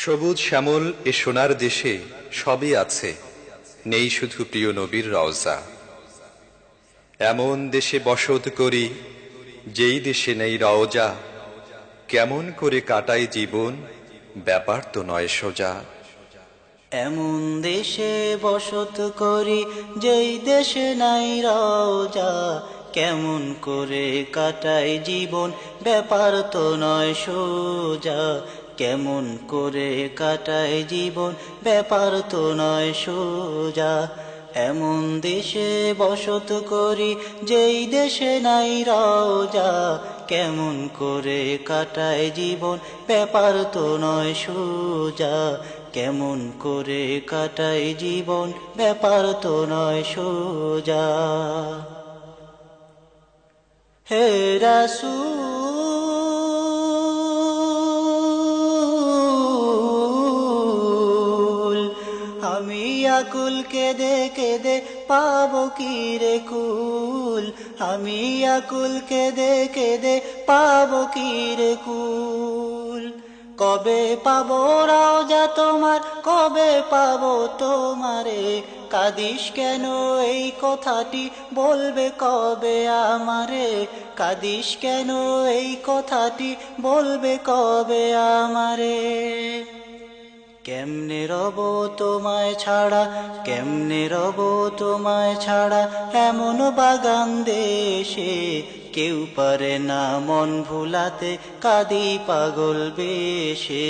সবুজ শ্যামল এ সোনার দেশে সবই আছে, নেই শুধু প্রিয় নবীর রওজা। এমন দেশে বসত করি যেই দেশে নেই রওজা, কেমন করে কাটাই জীবন ব্যাপার তো নয় সোজা। এমন দেশে বসত করি যেই দেশে নাই রওজা, কেমন করে কাটাই জীবন ব্যাপার তো নয় সোজা। কেমন করে কাটাই জীবন ব্যাপার তো নয় সোজা। এমন দেশে বসত করি যেই দেশে নাই রওজা, কেমন করে কাটাই জীবন ব্যাপার তো নয় সোজা। কেমন করে কাটাই জীবন ব্যাপার তো নয় সোজা। হে রাসূল, আমি আকুল কেঁদে কেঁদে পাবো কি রে কুল। আমি আকুল কেঁদে কেঁদে পাবো কি রে কুল। কবে পাবো রওজা তোমার, কবে পাবো তোমারে। কাঁদিস কেন এই কথাটি বলবে কবে আমারে। কাঁদিস কেন এই কথাটি বলবে কবে আমারে। কেমনে রব তোমায় ছাড়া, কেমনে রব তোমায় ছাড়া এমন বাগান দেশে। কেউ পারে না মন ভুলাতে, কাঁদি পাগল বেশে।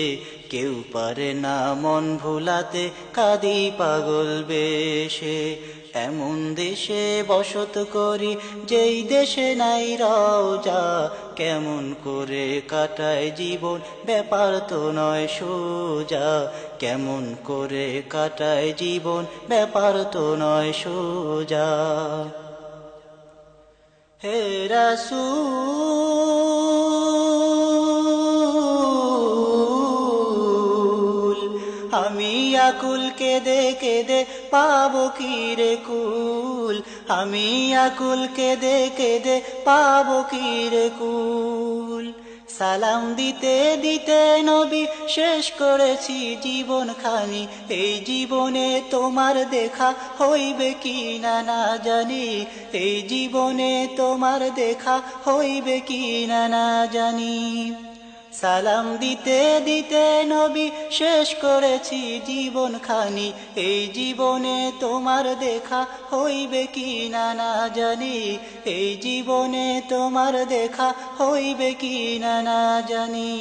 কেউ পারে না মন ভুলাতে, কাঁদি পাগল বেশে। এমন দেশে বসত করি যেই দেশে নাই রওজা, কেমন করে কাটায় জীবন ব্যাপার তো নয় সোজা। কেমন করে কাটায় জীবন ব্যাপার তো নয় সোজা। হে রাসূল, আমি আকুল কেঁদে কেঁদে পাবো কি রে কুল। আমি আকুল কেঁদে কেঁদে পাবো কি রে কুল। সালাম দিতে দিতে নবী শেষ করেছি জীবন খানি। এই জীবনে তোমার দেখা হইবে কি না না জানি। এই জীবনে তোমার দেখা হইবে কি না না জানি। সালাম দিতে দিতে নবী শেষ করেছি জীবন খানি। এই জীবনে তোমার দেখা হইবে কি না না জানি। এই জীবনে তোমার দেখা হইবে কি না না জানি।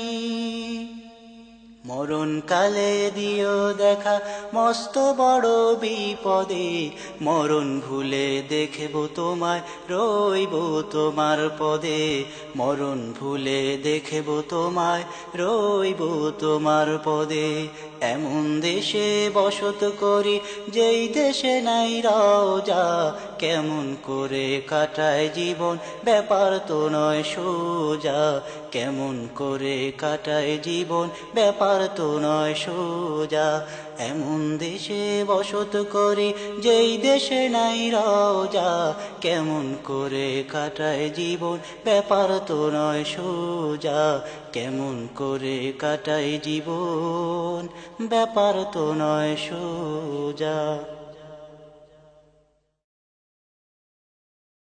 মরণ কালে দিও দেখা মস্ত বড় বিপদে। মরণ ভুলে দেখব তোমায়, রইব তোমার পদে। মরণ ভুলে দেখব তোমায়, রইব তোমার পদে। এমন দেশে বসত করি যেই দেশে নাই রওজা, কেমন করে কাটায় জীবন ব্যাপার তো নয় সোজা। কেমন করে কাটায় জীবন ব্যাপার তো নয় সোজা। এমন দেশে বসত করি যেই দেশে নাই রওজা, কেমন করে কাটায় জীবন ব্যাপার তো নয় সোজা। কেমন করে কাটায় জীবন ব্যাপার তো নয় সোজা।